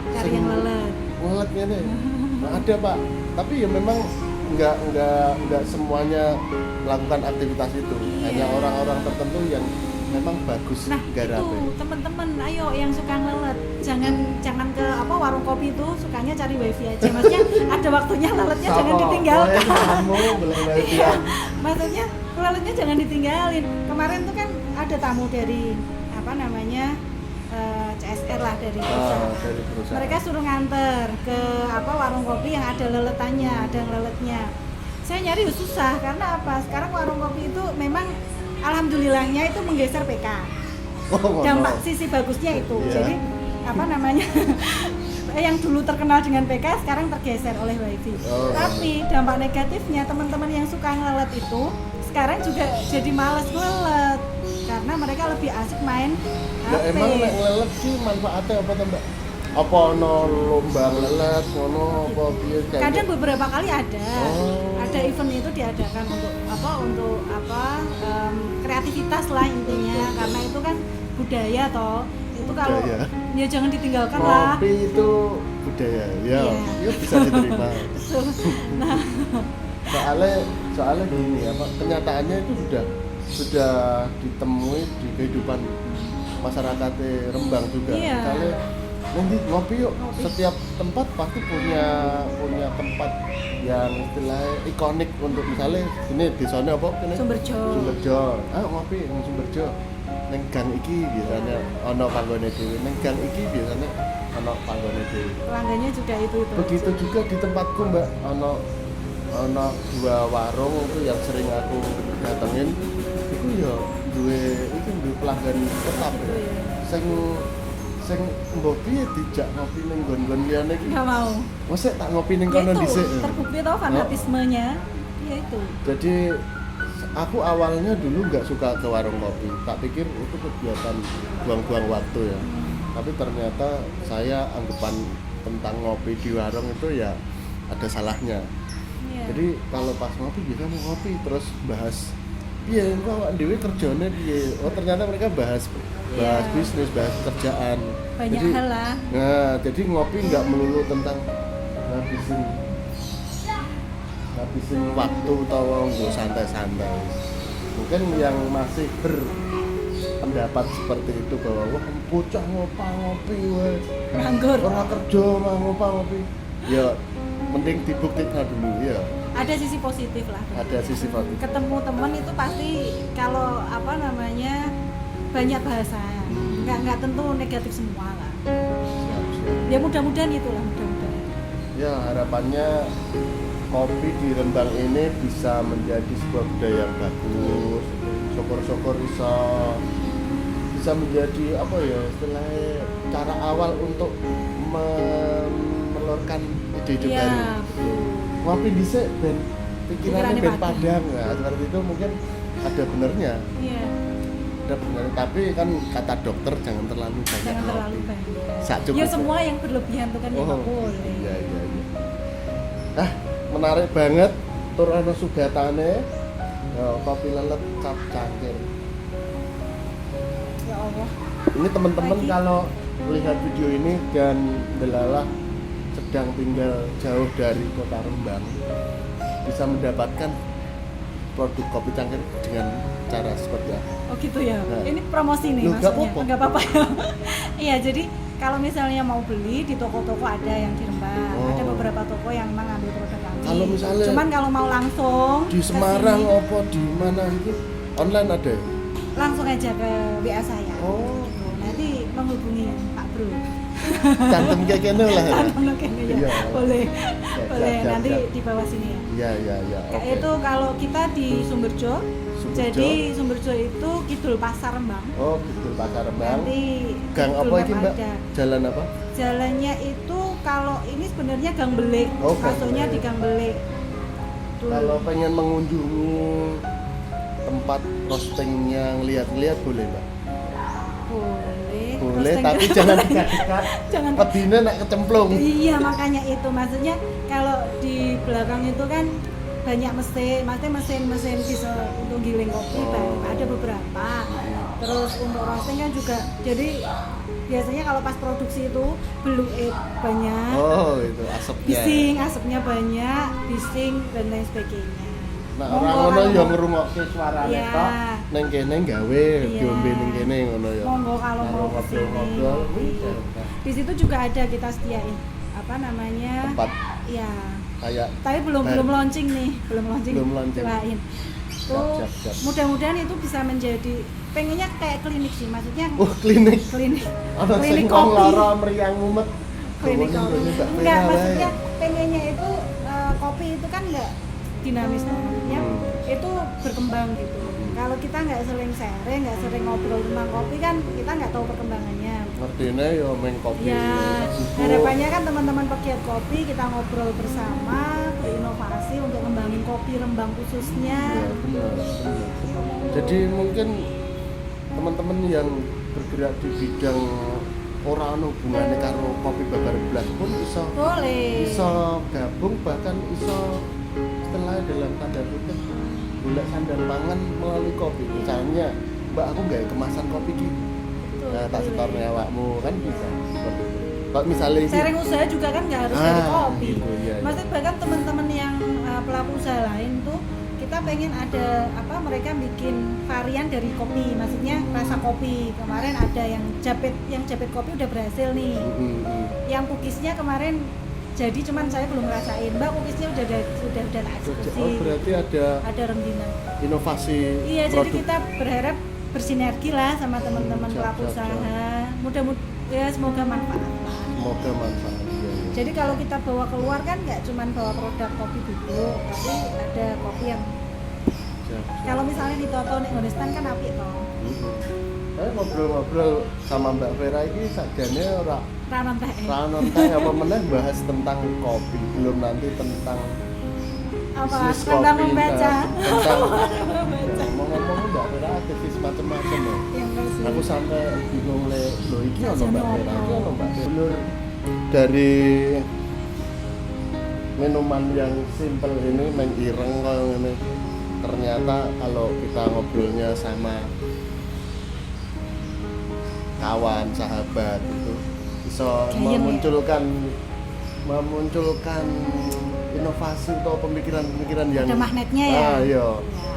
Speaker 2: Cari
Speaker 1: sing
Speaker 2: yang lelet.
Speaker 1: leletnya nih ada pak tapi ya memang nggak semuanya melakukan aktivitas itu
Speaker 2: Iya.
Speaker 1: hanya orang-orang tertentu yang memang bagus
Speaker 2: Nah,
Speaker 1: garape
Speaker 2: itu teman-teman, ayo yang suka ngelet, jangan ke warung kopi itu sukanya cari wifi aja. Maksudnya ada waktunya leletnya jangan ditinggalkan.
Speaker 1: kamu boleh
Speaker 2: Iya, maksudnya leletnya jangan ditinggalin. Kemarin tuh kan ada tamu dari CSR lah dari perusahaan.
Speaker 1: dari perusahaan
Speaker 2: Mereka suruh nganter ke warung kopi yang ada leletannya, ada yang leletnya. Saya nyari susah karena apa? Sekarang warung kopi itu memang alhamdulillahnya itu menggeser PK. Dampak sisi bagusnya itu.
Speaker 1: Iya.
Speaker 2: Jadi yang dulu terkenal dengan PK sekarang tergeser oleh wifi.
Speaker 1: Oh.
Speaker 2: Tapi dampak negatifnya teman-teman yang suka ngelelet itu sekarang juga jadi males ngelelet karena mereka lebih asik main
Speaker 1: ya
Speaker 2: HP.
Speaker 1: emang nek lelet sih manfaatnya apa tuh mbak apa ono lomba lelet ono apa piye kayak
Speaker 2: Kadang beberapa kali ada.
Speaker 1: Oh.
Speaker 2: Ada event itu diadakan untuk kreativitas lah intinya karena itu kan budaya toh. Itu kalau
Speaker 1: Budaya.
Speaker 2: ya jangan ditinggalkan lah.
Speaker 1: kopi itu budaya ya
Speaker 2: Iya.
Speaker 1: itu bisa diterima
Speaker 2: Nah,
Speaker 1: soalnya gini apa kenyataannya itu sudah ditemui di kehidupan masyarakat Rembang juga
Speaker 2: Iya.
Speaker 1: misalnya nanti ngopi yuk
Speaker 2: Ngopi.
Speaker 1: setiap tempat pasti punya tempat yang istilahnya ikonik untuk misalnya ini di sana apa ini
Speaker 2: Sumberjo.
Speaker 1: Sumberjo ngopi di Sumberjo neng gang iki biasanya ono panggone dhewe neng gang iki biasanya ono panggone dhewe
Speaker 2: Pelanggannya juga itu.
Speaker 1: begitu juga di tempatku mbak ono dua warung itu yang sering aku datengin itu ya duwe pelanggan tetap ya sing mbok piye dijak ngopi ning nggon-nggon liyane iki
Speaker 2: Nggak mau.
Speaker 1: mosok tak ngopi ning
Speaker 2: Ya
Speaker 1: kono
Speaker 2: itu
Speaker 1: dhisik
Speaker 2: terbukti tau fanatismenya. Ya itu.
Speaker 1: jadi aku awalnya dulu nggak suka ke warung kopi tak pikir itu kegiatan buang-buang waktu ya tapi ternyata saya anggapan tentang ngopi di warung itu ya ada salahnya
Speaker 2: Iya.
Speaker 1: jadi kalau pas ngopi bisa mau ngopi terus bahas iya kok awak dhewe kerjane piye oh ternyata mereka bahas
Speaker 2: Iya.
Speaker 1: bisnis bahas kerjaan
Speaker 2: Banyak
Speaker 1: jadi,
Speaker 2: hal lah.
Speaker 1: nah jadi ngopi nggak melulu tentang ngabisin waktu atau nggak santai-santai mungkin yang masih berpendapat seperti itu bahwa wah bocah ngopi wae
Speaker 2: Nganggur.
Speaker 1: orang kerja mah ngopi ya mending dibuktikan dulu ya
Speaker 2: Ada sisi positif lah.
Speaker 1: ada sisi positif
Speaker 2: Ketemu temen itu pasti kalau banyak bahasa. Nggak tentu negatif semua lah.
Speaker 1: Siap.
Speaker 2: Ya mudah-mudahan itulah mudah-mudahan.
Speaker 1: Ya harapannya kopi di Rembang ini bisa menjadi sebuah budaya yang bagus. Syukur-syukur bisa menjadi apa ya istilahnya cara awal untuk menelurkan ide-ide
Speaker 2: Iya,
Speaker 1: baru.
Speaker 2: betul.
Speaker 1: Ngopi dhisik ben pikirannya
Speaker 2: Pikirannya
Speaker 1: ben
Speaker 2: padang.
Speaker 1: padang. Nah, seperti itu mungkin ada benernya.
Speaker 2: Iya,
Speaker 1: Ada benernya, tapi kan kata dokter jangan terlalu banyak
Speaker 2: jangan terlalu
Speaker 1: ngopi.
Speaker 2: banyak.
Speaker 1: Secukupnya.
Speaker 2: Ya semua yang berlebihan tuh kan ya nggak boleh.
Speaker 1: Iya. Ah, menarik banget tur ana sugatane. Ya, kopi lelet cap cangkir.
Speaker 2: Ya Allah.
Speaker 1: Ini teman-teman
Speaker 2: Lagi.
Speaker 1: kalau melihat video ini dan delalah sedang tinggal jauh dari kota Rembang bisa mendapatkan produk kopi cangkir dengan cara seperti apa?
Speaker 2: Oh gitu ya.
Speaker 1: Nah.
Speaker 2: Ini promosi nih
Speaker 1: Loh, nggak
Speaker 2: maksudnya.
Speaker 1: apa-apa.
Speaker 2: Nggak apa-apa ya. Iya, jadi kalau misalnya mau beli di toko-toko ada yang di Rembang,
Speaker 1: Oh.
Speaker 2: ada beberapa toko yang memang ambil produk kami.
Speaker 1: Kalau misalnya
Speaker 2: Cuman kalau mau langsung
Speaker 1: Di
Speaker 2: ke
Speaker 1: Semarang
Speaker 2: sini,
Speaker 1: apa di mana itu online ada? ya?
Speaker 2: langsung aja ke WA saya.
Speaker 1: Oh,
Speaker 2: Gitu. Nanti menghubungi Pak Bro.
Speaker 1: cantum kayak gini lah. ya?
Speaker 2: Cantum kayaknya ya.
Speaker 1: Iya.
Speaker 2: Boleh.
Speaker 1: Siap,
Speaker 2: Boleh
Speaker 1: siap,
Speaker 2: nanti
Speaker 1: siap.
Speaker 2: di bawah sini ya.
Speaker 1: Iya.
Speaker 2: Kayak
Speaker 1: Oke.
Speaker 2: itu kalau kita di Sumberjo.
Speaker 1: Sumberjo.
Speaker 2: Jadi Sumberjo itu Kidul Pasar Rembang.
Speaker 1: Oh, gitu Pasar Rembang.
Speaker 2: Nanti
Speaker 1: Gang
Speaker 2: Google
Speaker 1: apa
Speaker 2: Map
Speaker 1: ini, Mbak?
Speaker 2: ada.
Speaker 1: Jalan apa?
Speaker 2: Jalannya itu kalau ini sebenarnya Gang Belik.
Speaker 1: Oh, Gang
Speaker 2: Masuknya
Speaker 1: Belik.
Speaker 2: di Gang Belik. Tuh.
Speaker 1: Kalau pengen mengunjungi tempat roastingnya ngeliat-ngeliat boleh, Mbak?
Speaker 2: boleh.
Speaker 1: Boleh,
Speaker 2: Roasting
Speaker 1: tapi
Speaker 2: nggak
Speaker 1: jangan
Speaker 2: boleh.
Speaker 1: dekat-dekat.
Speaker 2: Jangan.
Speaker 1: Pedine nak kecemplung.
Speaker 2: Iya, makanya itu maksudnya kalau di belakang itu kan banyak mesin, maksudnya mesin bisa untuk giling kopi
Speaker 1: Oh.
Speaker 2: ada beberapa. Terus untuk roasting kan juga, jadi biasanya kalau pas produksi itu blue egg banyak,
Speaker 1: Oh, itu asapnya.
Speaker 2: bising, asapnya banyak, bising dan lain sebagainya.
Speaker 1: Nah,
Speaker 2: Monggo
Speaker 1: orang ngono
Speaker 2: kalau
Speaker 1: ya
Speaker 2: mau-
Speaker 1: ngrungokke suarane
Speaker 2: Iya.
Speaker 1: tok, ning kene gawe,
Speaker 2: Iya.
Speaker 1: diombe ning kene ngono ya.
Speaker 2: Monggo kalau mau kesini.
Speaker 1: ngobrol-ngobrol, iya,
Speaker 2: Di situ juga ada kita sediain apa namanya?
Speaker 1: tempat
Speaker 2: Ya,
Speaker 1: kayak
Speaker 2: tapi belum
Speaker 1: Bar.
Speaker 2: belum launching nih, belum launching.
Speaker 1: Belum launching.
Speaker 2: Doain. Tuh,
Speaker 1: siap.
Speaker 2: mudah-mudahan itu bisa menjadi pengennya kayak klinik sih, maksudnya
Speaker 1: klinik.
Speaker 2: klinik
Speaker 1: Ana
Speaker 2: klinik
Speaker 1: sing wong
Speaker 2: kopi.
Speaker 1: lara mriyang mumet.
Speaker 2: Klinik
Speaker 1: Gowone
Speaker 2: kopi.
Speaker 1: nggone Mbak
Speaker 2: Enggak,
Speaker 1: Vera
Speaker 2: maksudnya
Speaker 1: wae.
Speaker 2: pengennya itu kopi itu kan enggak dinamis maksudnya itu berkembang gitu. Kalau kita nggak sering sharing, nggak sering ngobrol tentang kopi kan kita nggak tahu perkembangannya.
Speaker 1: Ngertine ya main kopi.
Speaker 2: Ya,
Speaker 1: Ibu.
Speaker 2: harapannya kan teman-teman pegiat kopi kita ngobrol bersama, berinovasi untuk ngembangin kopi Rembang khususnya.
Speaker 1: Iya, benar. Jadi mungkin teman-teman yang bergerak di bidang ora ono hubungane karo kopi babar blas pun bisa
Speaker 2: Boleh.
Speaker 1: gabung, bahkan bisa setelah dalam tanda kutip golek sandang pangan melalui kopi. Misalnya, Mbak aku nggak kemasan kopi gitu.
Speaker 2: Betul,
Speaker 1: Nah, tak
Speaker 2: boleh.
Speaker 1: setornya awakmu kan bisa seperti itu. Kalau misalnya ini
Speaker 2: Sharing usaha juga kan nggak harus dari kopi.
Speaker 1: gitu, iya.
Speaker 2: Maksudnya bahkan teman-teman yang pelaku usaha lain tuh kita pengen ada apa mereka bikin varian dari kopi, maksudnya rasa kopi. Kemarin ada yang japet kopi udah berhasil nih. Yang cookiesnya kemarin jadi cuman saya belum ngerasain. Mbak cookiesnya udah tak eksekusi.
Speaker 1: Oh, berarti ada
Speaker 2: rengginang.
Speaker 1: inovasi
Speaker 2: Iya, jadi
Speaker 1: produk.
Speaker 2: kita berharap bersinergi lah sama teman-teman
Speaker 1: Siap,
Speaker 2: pelaku
Speaker 1: siap,
Speaker 2: usaha. Mudah-mudahan ya semoga manfaat lah.
Speaker 1: Semoga manfaat. Iya, iya.
Speaker 2: Jadi kalau kita bawa keluar kan nggak cuma bawa produk kopi bubuk, tapi ada kopi yang
Speaker 1: Siap, siap.
Speaker 2: kalau misalnya ditoto nih Honestan kan apik toh.
Speaker 1: Ngobrol-ngobrol sama Mbak Vera ini sajane ora
Speaker 2: Ranon teh.
Speaker 1: teh apa meneh bahas tentang kopi, belum nanti tentang
Speaker 2: Apa?
Speaker 1: bisnis
Speaker 2: Tentang
Speaker 1: kopi,
Speaker 2: membaca.
Speaker 1: tentang
Speaker 2: Membaca.
Speaker 1: ngomong-ngomong Mbak Vera aktivis macam-macam ya.
Speaker 2: Yang pasti.
Speaker 1: Aku sampai bingung le, lho iki ono
Speaker 2: Sajane
Speaker 1: Mbak Vera,
Speaker 2: apa?
Speaker 1: iki ono Mbak Vera. Bener dari minuman yang simple ini main ireng kayak ini. Ternyata kalau kita ngobrolnya sama kawan, sahabat itu bisa
Speaker 2: Gayeng ya?
Speaker 1: memunculkan inovasi atau pemikiran-pemikiran yang
Speaker 2: Ada magnetnya ya?
Speaker 1: iya.
Speaker 2: Ya.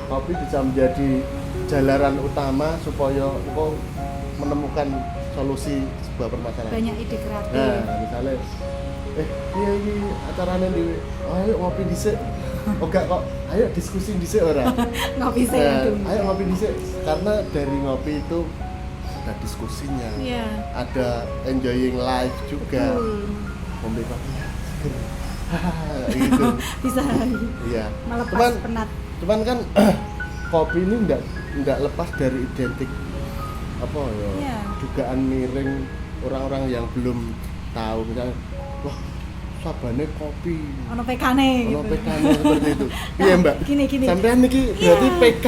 Speaker 1: Kopi bisa menjadi jalanan utama supaya engkau menemukan solusi sebuah permasalahan.
Speaker 2: Banyak ide kreatif.
Speaker 1: Nah, misalnya iya ini acaranya di ayo ngopi dhisik. Oh enggak kok, ayo diskusi dhisik ora.
Speaker 2: Ngopi saya dulu.
Speaker 1: Ayo ngopi dhisik karena dari ngopi itu ada diskusinya.
Speaker 2: Iya.
Speaker 1: Ada enjoying life juga.
Speaker 2: Betul.
Speaker 1: Ngombe kopi ya, seger. gitu.
Speaker 2: Bisa
Speaker 1: Iya.
Speaker 2: melepas penat.
Speaker 1: Cuman kan kopi ini enggak lepas dari identik apa ya?
Speaker 2: Iya.
Speaker 1: Dugaan miring orang-orang yang belum tahu misalnya, wah sabane kopi.
Speaker 2: Ono PK-ne
Speaker 1: Ono
Speaker 2: gitu.
Speaker 1: PK-nya seperti itu. Iya, Mbak.
Speaker 2: Gini.
Speaker 1: Sampean niki berarti
Speaker 2: Iya.
Speaker 1: PK.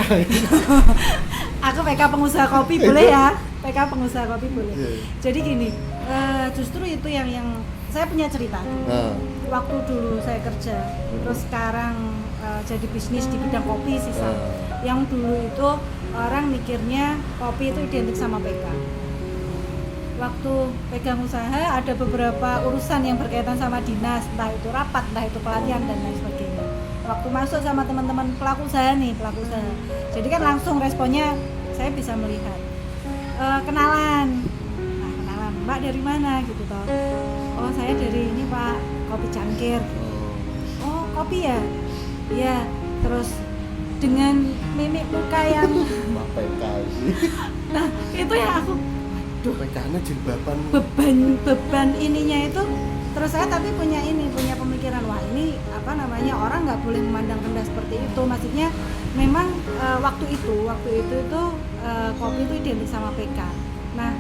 Speaker 2: Aku PK pengusaha kopi boleh ya? PK pengusaha kopi boleh.
Speaker 1: Iya.
Speaker 2: Jadi gini, justru itu yang saya punya cerita.
Speaker 1: Nah,
Speaker 2: Waktu dulu saya kerja, terus sekarang jadi bisnis di bidang kopi sih Sam. Yang dulu itu orang mikirnya kopi itu identik sama PK. Waktu pegang usaha ada beberapa urusan yang berkaitan sama dinas, entah itu rapat, entah itu pelatihan dan lain sebagainya. Waktu masuk sama teman-teman pelaku usaha. Jadi kan langsung responnya saya bisa melihat kenalan. Nah, kenalan, Mbak dari mana gitu toh. Oh, saya dari ini Pak, Kopi Cangkir. Oh, kopi ya? Iya. Terus dengan mimik muka yang
Speaker 1: Mbak PK sih.
Speaker 2: nah, itu yang aku
Speaker 1: PK-nya jilbaban.
Speaker 2: beban ininya itu. Terus saya tapi punya pemikiran, wah ini apa namanya, orang nggak boleh memandang rendah seperti itu. Maksudnya memang waktu itu kopi itu identik sama PK. Nah,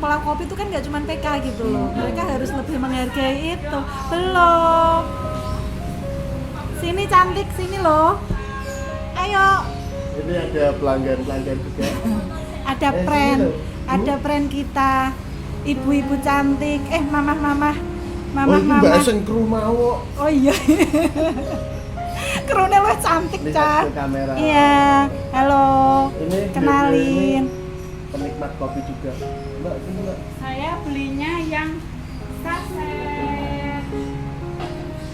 Speaker 2: pelaku kopi itu kan nggak cuma PK gitu loh, mereka harus lebih menghargai itu. Belum, sini cantik, sini loh, ayo.
Speaker 1: Ini ada pelanggan juga.
Speaker 2: Ada
Speaker 1: sini loh.
Speaker 2: brand kita, ibu-ibu cantik, mamah
Speaker 1: Oh, ini Mbak Esen kru mau.
Speaker 2: oh iya. Kerune lu cantik,
Speaker 1: Lihat
Speaker 2: Cah.
Speaker 1: ke kamera.
Speaker 2: Iya, halo.
Speaker 1: Ini
Speaker 2: Kenalin.
Speaker 1: penikmat kopi juga. Mbak, sini Mbak.
Speaker 3: Saya belinya yang saset.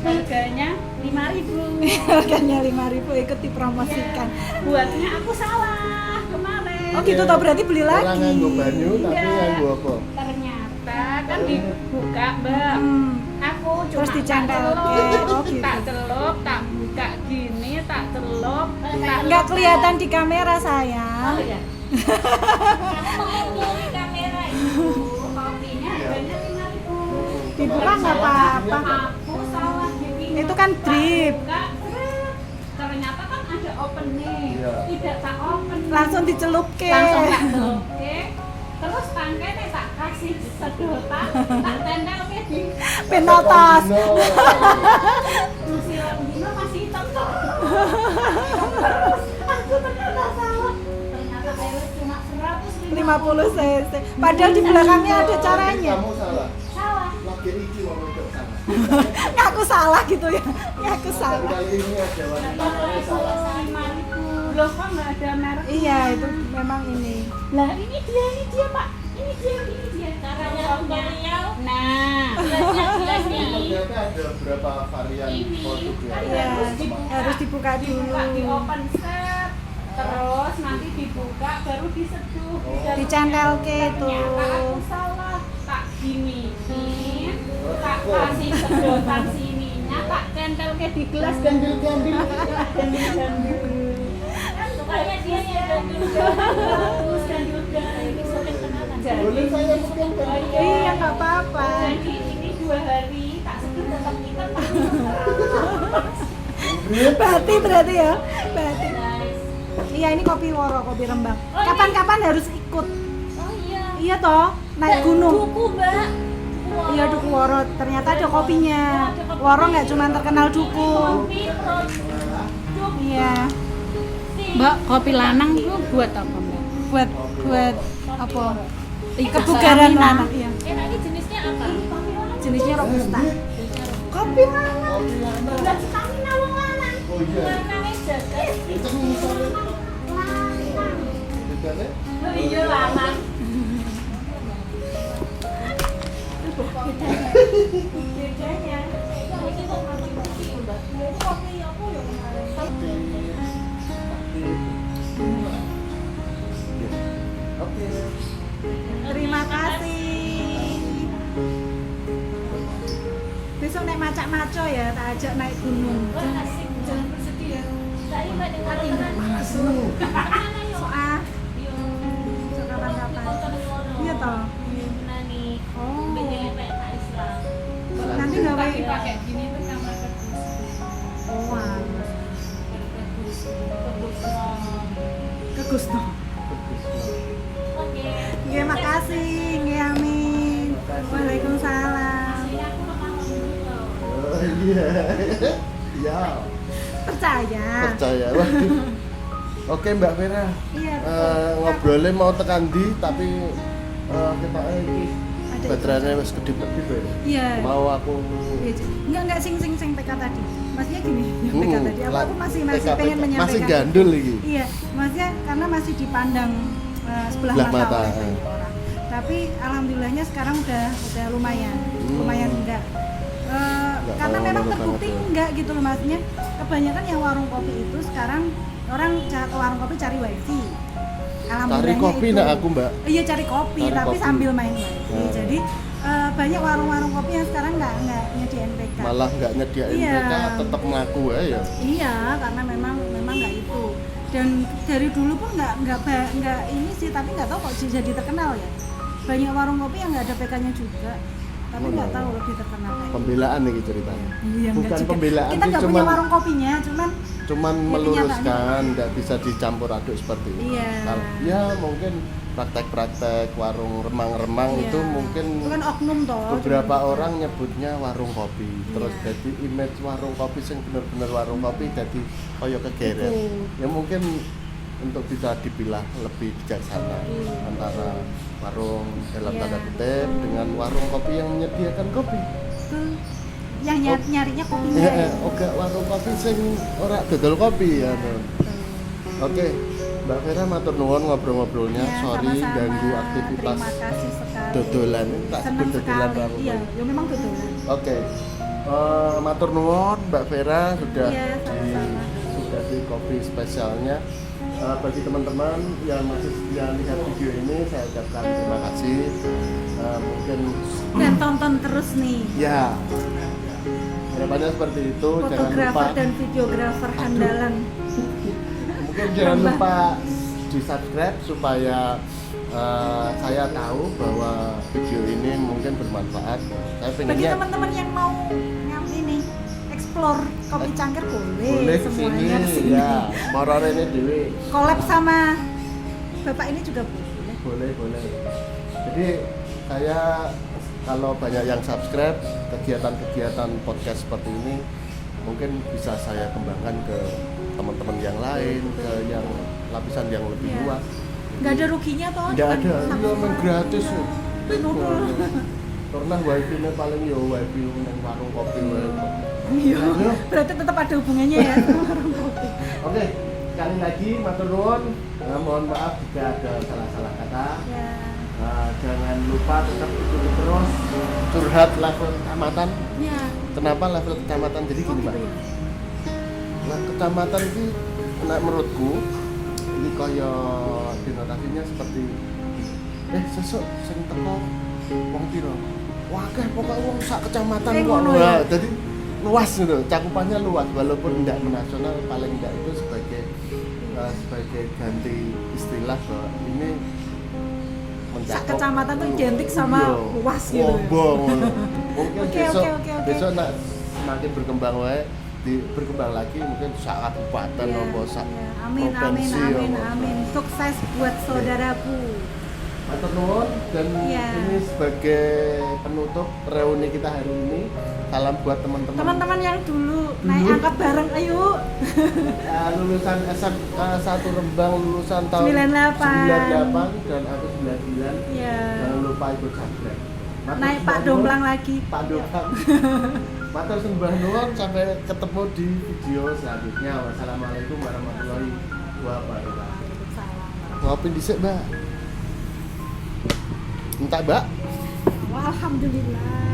Speaker 3: Harganya 5.000.
Speaker 2: Harganya 5.000, ikut dipromosikan.
Speaker 3: Buatnya aku salah kemarin.
Speaker 2: Oh gitu toh, berarti beli
Speaker 1: Orang
Speaker 2: lagi.
Speaker 1: nganggo banyu tapi
Speaker 3: Iya.
Speaker 1: nganggo apa?
Speaker 3: Ternyata kan dibuka, Mbak.
Speaker 2: Hmm.
Speaker 3: Aku cuma
Speaker 2: Terus dicantol.
Speaker 3: tak celup,
Speaker 2: Oh, gitu.
Speaker 3: tak celup, tak buka gini, tak celup, tak
Speaker 2: Nggak kelihatan di kamera sayang.
Speaker 3: Oh ya. Kamu mengungguli kamera itu. Kopinya harganya 5.000.
Speaker 2: Dibuka nggak apa-apa.
Speaker 3: Aku salah gini.
Speaker 2: Itu kan drip.
Speaker 3: Buka, ternyata kan ada opening.
Speaker 1: Iya.
Speaker 3: Tidak tak open.
Speaker 2: Langsung dicelup ke.
Speaker 3: Langsung tak oke. Terus tangkainya tak kasih sedotan, tak tendel ke di
Speaker 2: Penotos.
Speaker 3: siram dino masih hitam tuh. Terus aku ternyata salah. Ternyata airnya cuma
Speaker 2: 50 cc. Padahal di belakangnya ada caranya.
Speaker 1: Kamu salah.
Speaker 3: Salah.
Speaker 1: Lagi iki wong wedok salah.
Speaker 2: Ngaku salah gitu ya. Ngaku salah.
Speaker 1: Kali ini ada wanita yang salah.
Speaker 3: 5.000. Loh kok nggak ada merek?
Speaker 2: Iya, itu memang ini.
Speaker 3: Lah ini dia Pak. Ini dia. Caranya beliau. Nah, jelas nih.
Speaker 1: Ternyata ada berapa varian produk ya.
Speaker 2: Iya, harus dibuka dulu.
Speaker 3: Dibuka di open set, terus nanti dibuka baru diseduh.
Speaker 2: Dicantel ke itu.
Speaker 3: Ternyata aku salah, tak giniin, tak kasih sedotan sininya, tak centel ke di gelas gandul-gandul. Supaya dia yang gandul-gandul, gandul-gandul sering kenalan.
Speaker 1: Boleh saya mungkin kan?
Speaker 2: Iya, nggak apa-apa.
Speaker 3: Jadi ini 2 hari tak seduh tetap ikan.
Speaker 2: Bati berarti ya. Bati.
Speaker 3: Guys.
Speaker 2: Iya, ini kopi Woro, kopi Rembang.
Speaker 3: Oh, ini-
Speaker 2: Kapan-kapan harus ikut.
Speaker 3: Oh iya.
Speaker 2: Iya toh, naik gunung.
Speaker 3: Duku, Mbak.
Speaker 2: Iya, Duku Woro. Ternyata ada kopinya. Woro nggak cuma terkenal duku.
Speaker 3: Kopi produk.
Speaker 2: Iya,
Speaker 3: Mbak, kopi lanang itu buat apa, Mbak?
Speaker 2: buat apa?
Speaker 3: Kebugaran
Speaker 2: Kebugaran lanang. Iya.
Speaker 3: Ini jenisnya apa?
Speaker 2: Jenisnya robusta. Kopi lanang.
Speaker 1: Kopi lanang.
Speaker 3: Buat stamina wong lanang.
Speaker 1: Oh iya.
Speaker 3: Lanangnya jagat.
Speaker 1: Itu misalnya
Speaker 3: Lanang.
Speaker 1: bedanya
Speaker 3: Oh iya lanang. Bedanya. Ini kok kopi putih, Mbak? Itu kopi apa ya kemarin?
Speaker 1: Oke.
Speaker 2: Terima kasih. Besok naik macak-maco ya, tak ajak naik gunung.
Speaker 3: Wah, asik. Jangan bersedih ya. Saya Mbak di hati.
Speaker 1: Masuk.
Speaker 3: Mana yuk?
Speaker 2: Soal
Speaker 3: Yo.
Speaker 2: besok kapan-kapan. Iya toh.
Speaker 3: Nah nih.
Speaker 2: Oh.
Speaker 3: BPP Islam.
Speaker 2: Nanti gawe
Speaker 3: lagi pakai gini tuh kamar kedus.
Speaker 2: Oh, alah.
Speaker 3: Kedus.
Speaker 2: Ke Gusno.
Speaker 3: Oke.
Speaker 2: Nggih, makasih. Nggih, amin. Waalaikumsalam.
Speaker 3: Aslinya aku memang dulu.
Speaker 1: Oh iya. Ya,
Speaker 2: Percaya.
Speaker 1: percaya. Waduh. Oke Mbak Vera.
Speaker 2: Iya,
Speaker 1: Ngobrolnya mau tekan di tapi kita iki
Speaker 2: Ada
Speaker 1: baterainya wis kedip-kedip ya.
Speaker 2: Iya.
Speaker 1: Mau aku
Speaker 2: Iya, enggak sing PK tadi. Maksudnya gini, yang PK tadi. Aku masih
Speaker 1: PK.
Speaker 2: pengen menyampaikan.
Speaker 1: Masih gandul iki.
Speaker 2: Iya, maksudnya karena masih dipandang sebelah
Speaker 1: Sebelah
Speaker 2: mata,
Speaker 1: mata,
Speaker 2: oleh banyak orang. Tapi alhamdulillahnya sekarang udah lumayan, lumayan enggak. Karena
Speaker 1: terlalu
Speaker 2: memang
Speaker 1: banget
Speaker 2: terbukti
Speaker 1: ya.
Speaker 2: enggak gitu loh, maksudnya kebanyakan yang warung kopi itu sekarang orang ke warung kopi cari wifi.
Speaker 1: Cari
Speaker 2: Alhamdulillahnya
Speaker 1: kopi
Speaker 2: itu.
Speaker 1: nak aku Mbak.
Speaker 2: Iya, cari kopi
Speaker 1: Cari
Speaker 2: tapi
Speaker 1: kopi.
Speaker 2: sambil main wifi.
Speaker 1: Nah.
Speaker 2: Jadi banyak warung-warung kopi yang sekarang nggak nyediain PK.
Speaker 1: Malah nggak nyediain
Speaker 2: Iya.
Speaker 1: mereka tetap ngaku ya.
Speaker 2: Iya, karena memang nggak itu. Dan dari dulu pun nggak ini sih, tapi nggak tahu kok jadi terkenal ya. Banyak warung kopi yang nggak ada PK-nya juga, tapi nggak tahu lebih terkenal kayak.
Speaker 1: Pembelaan nih ceritanya.
Speaker 2: Iya,
Speaker 1: Bukan
Speaker 2: nggak juga.
Speaker 1: pembelaan
Speaker 2: Kita
Speaker 1: sih,
Speaker 2: nggak punya
Speaker 1: cuman-
Speaker 2: warung kopinya, cuman
Speaker 1: Cuman
Speaker 2: Ya,
Speaker 1: meluruskan, nggak bisa dicampur aduk seperti itu.
Speaker 2: Iya.
Speaker 1: Ya mungkin praktek-praktek warung remang-remang
Speaker 2: iya.
Speaker 1: itu mungkin
Speaker 2: itu kan oknum toh.
Speaker 1: beberapa
Speaker 2: cuman-
Speaker 1: orang nyebutnya warung kopi. Terus
Speaker 2: Iya.
Speaker 1: jadi image warung kopi sing bener-bener warung kopi jadi koyo kegeret.
Speaker 2: Betul.
Speaker 1: Ya mungkin untuk bisa dipilah lebih bijaksana
Speaker 2: Iya.
Speaker 1: antara warung dalam
Speaker 2: Iya.
Speaker 1: tanda kutip dengan warung kopi yang menyediakan kopi.
Speaker 2: Betul. Yang nyarinya kopinya.
Speaker 1: Ya, oke warung kopi sing ora dodol kopi ya.
Speaker 2: Betul.
Speaker 1: Oke, Mbak Vera matur nuwun ngobrol-ngobrolnya.
Speaker 2: Ya,
Speaker 1: Sorry
Speaker 2: sama-sama.
Speaker 1: ganggu aktivitas
Speaker 2: Terima kasih sekali.
Speaker 1: dodolan. Tak
Speaker 2: Senang
Speaker 1: sebut dodolan
Speaker 2: sekali.
Speaker 1: warung
Speaker 2: Iya,
Speaker 1: kopi.
Speaker 2: ya memang dodolan.
Speaker 1: Oke. Matur nuwun Mbak Vera sudah
Speaker 2: Iya, sama-sama.
Speaker 1: sudah di kopi spesialnya. Bagi teman-teman yang masih setia lihat video ini, saya ucapkan terima kasih. Mungkin
Speaker 2: Dan tonton terus nih.
Speaker 1: ya harapannya seperti itu. Jangan lupa
Speaker 2: Fotografer dan videografer andalan.
Speaker 1: mungkin jangan lupa di subscribe supaya saya tahu bahwa video ini mungkin bermanfaat. Saya
Speaker 2: Bagi
Speaker 1: pengennya
Speaker 2: teman-teman yang mau ini explore kopi cangkir
Speaker 1: boleh kesini
Speaker 2: semuanya kesini.
Speaker 1: ya. Moror ini dewi.
Speaker 2: Collab sama Bapak ini juga boleh.
Speaker 1: Boleh. Jadi saya kalau banyak yang subscribe kegiatan-kegiatan podcast seperti ini mungkin bisa saya kembangkan ke teman-teman yang lain, ke yang lapisan yang lebih
Speaker 2: Iya.
Speaker 1: luas.
Speaker 2: Nggak ada ruginya toh?
Speaker 1: Nggak
Speaker 2: cuman
Speaker 1: ada,
Speaker 2: sama-
Speaker 1: iya main gratis.
Speaker 2: Nurul.
Speaker 1: Pernah wifi nya paling yo wifi yang warung kopi wae.
Speaker 2: Iya. Berarti tetap ada hubungannya ya sama warung kopi.
Speaker 1: Oke, sekali lagi matur nuwun. Mohon maaf jika ada salah-salah kata.
Speaker 2: Ya.
Speaker 1: Jangan lupa tetap ikuti terus curhat level kecamatan.
Speaker 2: Ya.
Speaker 1: Kenapa level kecamatan? Jadi gini, Mbak.
Speaker 2: Gitu ya.
Speaker 1: Nah, kecamatan ini menurutku ini kaya denotasinya seperti sesuk sing teko wong piro. Wah, pokoknya wong sak kecamatan kok.
Speaker 2: Ngono
Speaker 1: Wah,
Speaker 2: ya?
Speaker 1: jadi luas gitu, cakupannya luas walaupun tidak menasional, paling tidak itu sebagai ganti istilah bahwa ini
Speaker 2: Sak kecamatan tuh identik sama
Speaker 1: Iya,
Speaker 2: luas gitu ya.
Speaker 1: Wombong ngono. Mungkin
Speaker 2: Oke,
Speaker 1: besok
Speaker 2: oke.
Speaker 1: besok nak semakin berkembang wae berkembang lagi mungkin sak kabupaten
Speaker 2: Iya,
Speaker 1: nopo sak
Speaker 2: iya. Amin,
Speaker 1: provinsi
Speaker 2: amin,
Speaker 1: apa.
Speaker 2: amin. Sukses buat saudaraku.
Speaker 1: Matur nuwun dan
Speaker 2: Iya.
Speaker 1: ini sebagai penutup reuni kita hari ini. Salam buat teman-teman
Speaker 2: Teman-teman yang dulu naik angkat bareng, ayo.
Speaker 1: lulusan SMA 1 Rembang lulusan tahun
Speaker 2: 98.
Speaker 1: 98 dan aku 99.
Speaker 2: Iya.
Speaker 1: Jangan lupa ikut subscribe. Matur
Speaker 2: Naik Pak
Speaker 1: nuwun.
Speaker 2: Domplang lagi.
Speaker 1: Pak Domplang. Matur sembah nuwun, sampai ketemu di video selanjutnya. Wassalamualaikum warahmatullahi wabarakatuh.
Speaker 2: Waalaikumsalam.
Speaker 1: Ngopi dhisik, Mbak. Entah, Mbak.
Speaker 2: Wah, alhamdulillah.